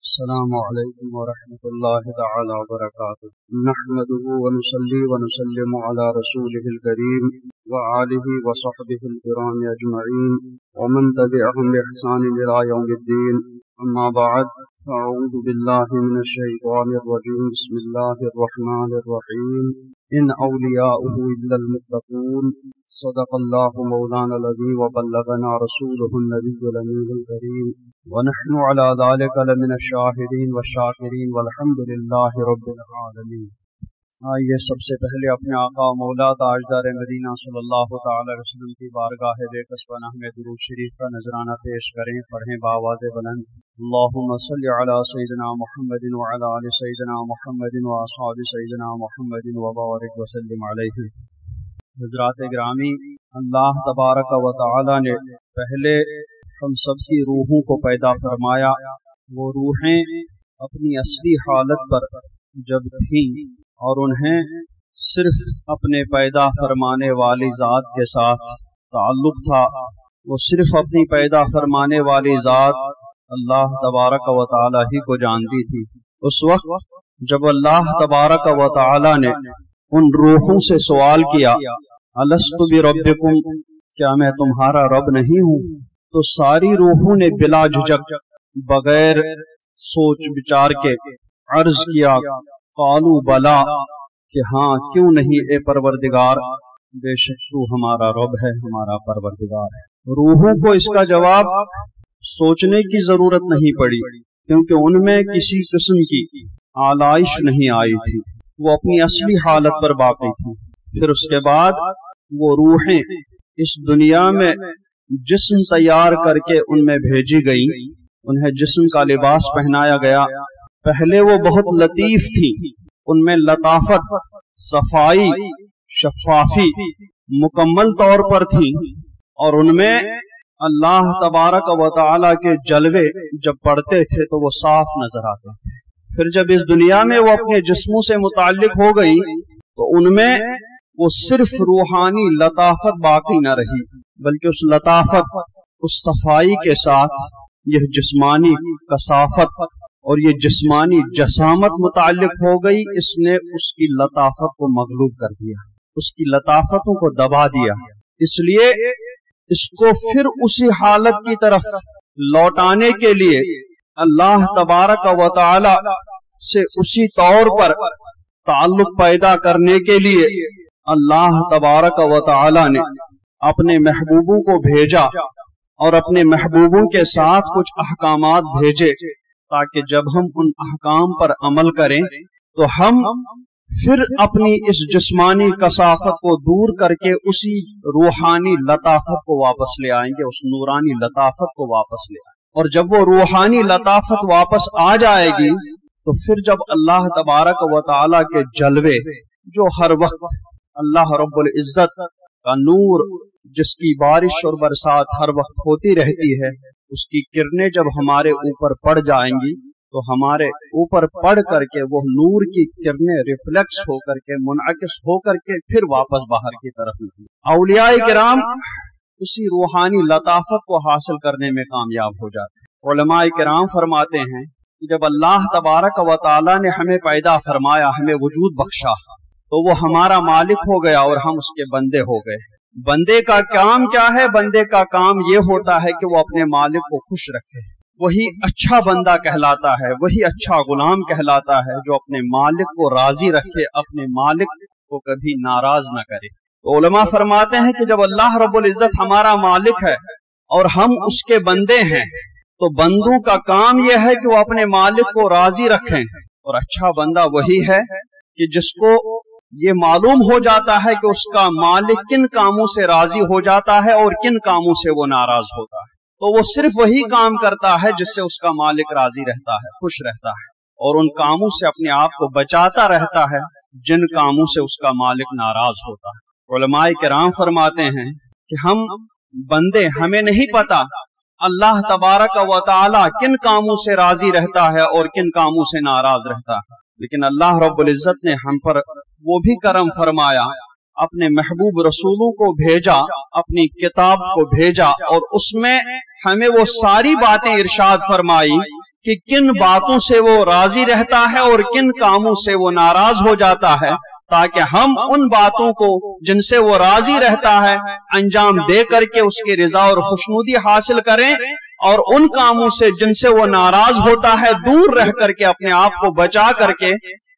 السلام علیکم ورحمۃ اللہ تعالی وبرکاتہ نحمده ونصلي ونسلم على رسوله الكريم وآله وصحبه الكرام اجمعین ومن تبعهم بإحسان الى يوم الدین اما بعد فاعوذ باللہ من الشیطان الرجیم بسم اللہ الرحمن الرحیم ان اولیاؤه الا المتقون صدق اللہ مولانا العظیم وبلغنا رسوله النبی الامین الکریم ونحن على ذلك لمن الشاہدین والشاکرین والحمد للہ رب العالمین۔ آئیے سب سے پہلے اپنے آقا مولا تاجدار مدینہ صلی اللہ تعالی علیہ وسلم کی بارگاہ بے کس پناہ میں درود شریف کا نذرانہ پیش کریں، پڑھیں بآواز بلند اللہم صلی علی سیدنا محمد وعلی آل سیدنا محمد واصحاب سیدنا محمد وبارک وسلم علیہ۔ حضرات گرامی، اللہ تبارک و تعالی نے پہلے ہم سب کی روحوں کو پیدا فرمایا۔ وہ روحیں اپنی اصلی حالت پر جب تھیں اور انہیں صرف اپنے پیدا فرمانے والی ذات کے ساتھ تعلق تھا، وہ صرف اپنی پیدا فرمانے والی ذات اللہ تبارک و تعالی ہی کو جانتی تھی۔ اس وقت جب اللہ تبارک و تعالی نے ان روحوں سے سوال کیا الست بربکم، کیا میں تمہارا رب نہیں ہوں؟ تو ساری روحوں نے بلا جھجک بغیر سوچ بچار کے عرض کیا قالوا بلا، کہ ہاں کیوں نہیں اے پروردگار، بے شک تو ہمارا رب ہے، ہمارا پروردگار ہے۔ روحوں کو اس کا جواب سوچنے کی ضرورت نہیں پڑی، کیونکہ ان میں کسی قسم کی آلائش نہیں آئی تھی، وہ اپنی اصلی حالت پر باقی تھی۔ پھر اس کے بعد وہ روحیں اس دنیا میں جسم تیار کر کے ان میں بھیجی گئیں، انہیں جسم کا لباس پہنایا گیا۔ پہلے وہ بہت لطیف تھی، ان میں لطافت، صفائی، شفافی مکمل طور پر تھی، اور ان میں اللہ تبارک و تعالی کے جلوے جب پڑتے تھے تو وہ صاف نظر آتے تھے۔ پھر جب اس دنیا میں وہ اپنے جسموں سے متعلق ہو گئی تو ان میں وہ صرف روحانی لطافت باقی نہ رہی، بلکہ اس لطافت، اس صفائی کے ساتھ یہ جسمانی کثافت اور یہ جسمانی جسامت متعلق ہو گئی۔ اس نے اس کی لطافت کو مغلوب کر دیا، اس کی لطافتوں کو دبا دیا، اس لیے اس کو پھر اسی حالت کی طرف لوٹانے کے لیے اللہ تبارک و تعالی سے اسی طور پر تعلق پیدا کرنے کے لیے اللہ تبارک و تعالی نے اپنے محبوبوں کو بھیجا، اور اپنے محبوبوں کے ساتھ کچھ احکامات بھیجے، تاکہ جب ہم ان احکام پر عمل کریں تو ہم پھر اپنی اس جسمانی کثافت کو دور کر کے اسی روحانی لطافت کو واپس لے آئیں گے، اس نورانی لطافت کو واپس لے آئیں گے۔ اور جب وہ روحانی لطافت واپس آ جائے گی تو پھر جب اللہ تبارک و تعالی کے جلوے، جو ہر وقت اللہ رب العزت کا نور، جس کی بارش اور برسات ہر وقت ہوتی رہتی ہے، اس کی کرنیں جب ہمارے اوپر پڑ جائیں گی تو ہمارے اوپر پڑ کر کے وہ نور کی کرنیں ریفلیکس ہو کر کے، منعکس ہو کر کے پھر واپس باہر کی طرف نکلیں۔ اولیاء کرام اسی روحانی لطافت کو حاصل کرنے میں کامیاب ہو جاتے ہیں۔ علماء کرام فرماتے ہیں کہ جب اللہ تبارک و تعالی نے ہمیں پیدا فرمایا، ہمیں وجود بخشا، تو وہ ہمارا مالک ہو گیا اور ہم اس کے بندے ہو گئے۔ بندے کا کام کیا ہے؟ بندے کا کام یہ ہوتا ہے کہ وہ اپنے مالک کو خوش رکھے، وہی اچھا بندہ کہلاتا ہے، وہی اچھا غلام کہلاتا ہے جو اپنے مالک کو راضی رکھے، اپنے مالک کو کبھی ناراض نہ کرے۔ تو علماء فرماتے ہیں کہ جب اللہ رب العزت ہمارا مالک ہے اور ہم اس کے بندے ہیں تو بندوں کا کام یہ ہے کہ وہ اپنے مالک کو راضی رکھیں، اور اچھا بندہ وہی ہے کہ جس کو یہ معلوم ہو جاتا ہے کہ اس کا مالک کن کاموں سے راضی ہو جاتا ہے اور کن کاموں سے وہ ناراض ہوتا ہے، تو وہ صرف وہی کام کرتا ہے جس سے اس کا مالک راضی رہتا ہے، خوش رہتا ہے، اور ان کاموں سے اپنے آپ کو بچاتا رہتا ہے جن کاموں سے اس کا مالک ناراض ہوتا ہے۔ علماء کرام فرماتے ہیں کہ ہم بندے، ہمیں نہیں پتا اللہ تبارک و تعالی کن کاموں سے راضی رہتا ہے اور کن کاموں سے ناراض رہتا ہے، لیکن اللہ رب العزت نے ہم پر وہ بھی کرم فرمایا، اپنے محبوب رسولوں کو بھیجا، اپنی کتاب کو بھیجا، اور اس میں ہمیں وہ ساری باتیں ارشاد فرمائی कि किन बातों से वो राजी रहता है और किन कामों से वो नाराज हो जाता है, ताकि हम उन बातों को जिनसे वो राजी रहता है अंजाम दे करके उसकी रजा और खुशनुदी हासिल करें, और उन कामों से जिनसे वो नाराज होता है दूर रह करके अपने आप को बचा करके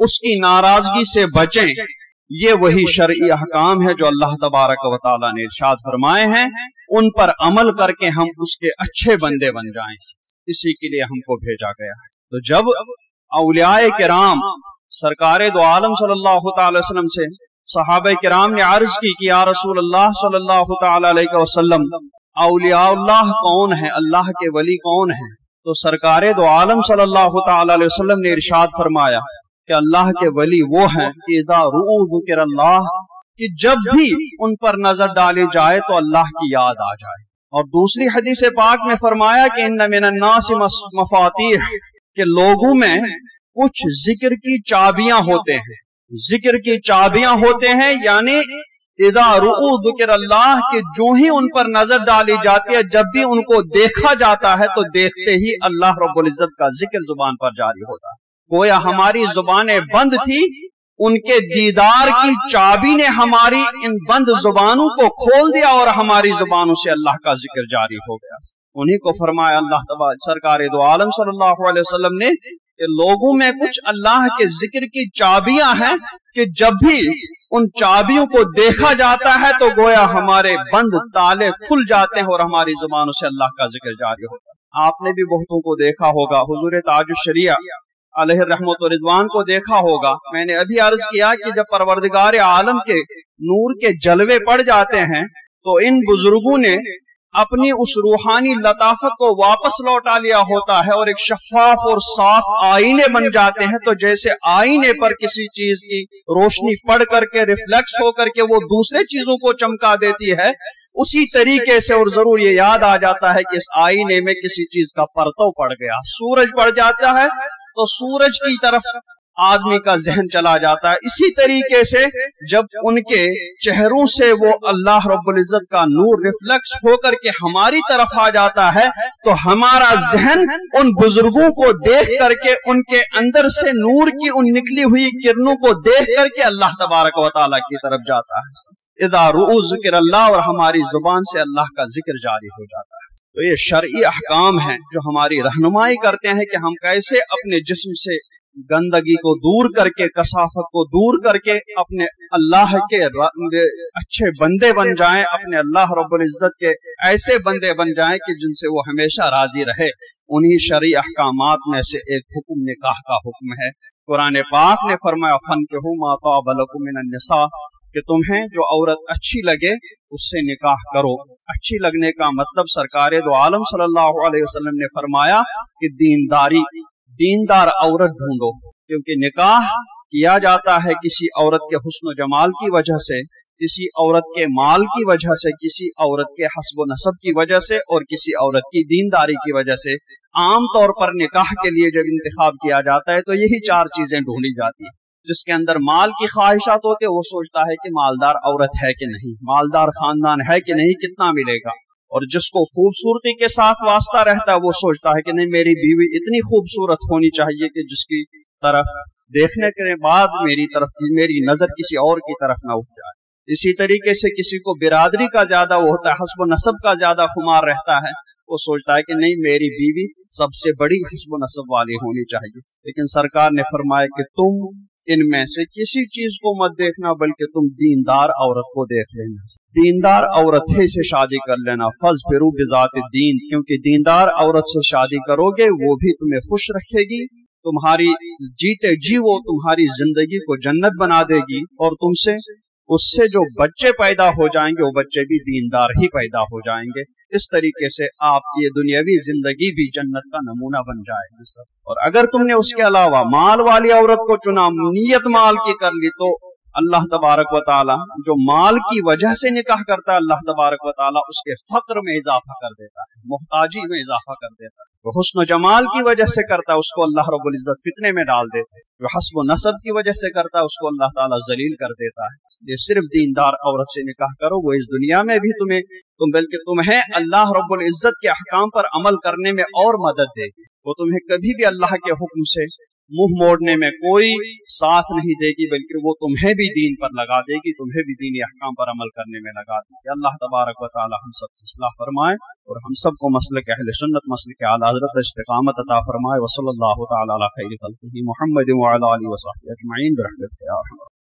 उसकी नाराजगी से बचें। ये वही शरई अहकाम है जो अल्लाह तबारक व तआला ने इरशाद फरमाए हैं, उन पर अमल करके हम उसके अच्छे बंदे बन जाएं। इसी के लिए हमको भेजा गया है। तो जब औलियाए किराम सरकारे दो आलम सल्लल्लाहु अलैहि वसल्लम से सहाबे किराम ने अर्ज की कि या रसूल अल्लाह सल्लल्लाहु अलैहि वसल्लम, औलियाउल्लाह कौन है, अल्लाह के वली कौन है? तो सरकारे दो आलम सल्लल्लाहु अलैहि वसल्लम ने इरशाद फरमाया कि अल्लाह के वली वो हैं इज़ा रुऊ ज़िक्रुल्लाह, कि जब भी उन पर नजर डाली जाए तो अल्लाह की याद आ जाए। और दूसरी हदीस पाक में फरमाया कि इन्ना मिनन नासि मफातीह, कि लोगों में कुछ जिक्र की चाबियां होते हैं, जिक्र की चाबियां होते हैं, यानी इज़ा रुऊ ज़िक्रुल्लाह, कि जो ही उन पर नजर डाली जाती है, जब भी उनको देखा जाता है तो देखते ही अल्लाह रब्बुल इज्जत का जिक्र जुबान पर जारी होता है। गोया हमारी जुबानें बंद थी, उनके दीदार की चाबी ने हमारी इन बंद जुबानों को खोल दिया और हमारी जुबानों से अल्लाह का जिक्र जारी हो गया। उन्हीं को फरमाया अल्लाह तबारक सरकार दो आलम सल्लल्लाहु अलैहि वसल्लम ने कि लोगों में कुछ अल्लाह के जिक्र की चाबियां हैं कि जब भी उन चाबियों को देखा जाता है तो गोया हमारे बंद ताले खुल जाते हैं और हमारी जुबानों से अल्लाह का जिक्र जारी होता है। आपने भी बहुतों को देखा होगा, हुजूर ताजुश शरिया अलैहि रहमत व रिज़वान को देखा होगा। मैंने अभी अर्ज किया कि जब परवरदिगार आलम के नूर के जलवे पड़ जाते हैं तो इन बुजुर्गों ने अपनी उस रूहानी लताफत को वापस लौटा लिया होता है और एक शफाफ और साफ आईने बन जाते हैं। तो जैसे आईने पर किसी चीज की रोशनी पड़ करके रिफ्लेक्स होकर के वो दूसरे चीजों को चमका देती है, उसी तरीके से और जरूर ये याद आ जाता है कि इस आईने में किसी चीज का परतव पड़ गया। सूरज पड़ जाता है तो सूरज की तरफ आदमी का जहन चला जाता है। इसी तरीके से जब उनके चेहरों से वो अल्लाह रब्बुल इज्जत का नूर रिफ्लेक्स होकर के हमारी तरफ आ जाता है तो हमारा जहन उन बुजुर्गों को देख करके उनके अंदर से नूर की उन निकली हुई किरणों को देख करके अल्लाह तबारक व तआला की तरफ जाता है। इज़ा रुऊ ज़िक्रुल्लाह, और हमारी जुबान से अल्लाह का जिक्र जारी हो जाता है। तो ये शरई अहकाम हैं जो हमारी रहनुमाई करते हैं कि हम कैसे अपने जिस्म से गंदगी को दूर करके, कसाफत को दूर करके अपने अल्लाह के अच्छे बंदे बन जाएं, अपने अल्लाह रब्बुल इज्जत के ऐसे बंदे बन जाएं कि जिनसे वो हमेशा राजी रहे। उन्हीं शरई अहकामात में से एक हुक्म निकाह का हुक्म है। कुरान पाक ने फरमाया फन्किहू मा ताब लकुम मिनन निसा, कि तुम्हें जो औरत अच्छी लगे उससे निकाह करो। अच्छी लगने का मतलब सरकार दो आलम सल्लल्लाहु अलैहि वसल्लम ने फरमाया कि दीनदार औरत ढूंढो, क्योंकि निकाह किया जाता है किसी औरत के हुस्न जमाल की वजह से, किसी औरत के माल की वजह से, किसी औरत के हस्ब नसब की वजह से और किसी औरत की दीनदारी की वजह से। आम तौर पर निकाह के लिए जब इंतखाब किया जाता है तो यही चार चीजें ढूंढी जाती है। जिसके अंदर माल की ख्वाहिशात होते, वो सोचता है कि मालदार औरत है कि नहीं, मालदार खानदान है कि नहीं, कितना मिलेगा। और जिसको खूबसूरती के साथ वास्ता रहता है वो सोचता है कि नहीं, मेरी बीवी इतनी खूबसूरत होनी चाहिए कि जिसकी तरफ देखने के बाद मेरी नजर किसी और की तरफ ना उठ जाए। इसी तरीके से किसी को बिरादरी का ज्यादा वो होता है, हस्ब नसब का ज्यादा खुमार रहता है, वो सोचता है कि नहीं, मेरी बीवी सबसे बड़ी हस्ब नसब वाली होनी चाहिए। लेकिन सरकार ने फरमाया कि तुम इनमें से किसी चीज को मत देखना, बल्कि तुम दीनदार औरत को देख लेना, दीनदार औरत से शादी कर लेना। फज़्फ़िरू बिज़ाति दीन, क्योंकि दीनदार औरत से शादी करोगे वो भी तुम्हें खुश रखेगी, तुम्हारी जीते जी वो तुम्हारी जिंदगी को जन्नत बना देगी, और तुमसे उससे जो बच्चे पैदा हो जाएंगे वो बच्चे भी दीनदार ही पैदा हो जाएंगे। इस तरीके से आपकी दुनियावी जिंदगी भी जन्नत का नमूना बन जाएगी। और अगर तुमने उसके अलावा माल वाली औरत को चुना, नीयत माल की कर ली, तो अल्लाह तबारक व ताला जो माल की वजह से निकाह करता है, अल्लाह तबारक व ताला उसके फक्र में इजाफा कर देता है, मोहताजी में इजाफा कर देता है। जो हुस्न जमाल की वजह से करता है उसको अल्लाह रब्बुल इज्जत फितने में डाल देते हैं। जो हस्ब नसब की वजह से करता है उसको अल्लाह ताला जलील कर देता है। ये सिर्फ दीनदार औरत से निकाह करो, वो इस दुनिया में भी तुम्हें بلکہ تمہیں اللہ رب العزت کے احکام پر عمل کرنے میں اور مدد دے گی. وہ تمہیں کبھی بھی اللہ کے حکم سے منہ موڑنے میں کوئی ساتھ نہیں دے گی، بلکہ وہ تمہیں بھی دین پر لگا دے گی، تمہیں بھی دینی احکام پر عمل کرنے میں لگا دے گی. اللہ تبارک و تعالی ہم سب کی اصلاح فرمائے اور ہم سب کو مسلک اہل سنت، مسلک اعلی حضرت استقامت عطا فرمائے. وصلی اللہ تعالی علی خیر خلقہ محمد وعلی آلہ وصحبہ اجمعین برحمتہ یا ارحم الراحمین.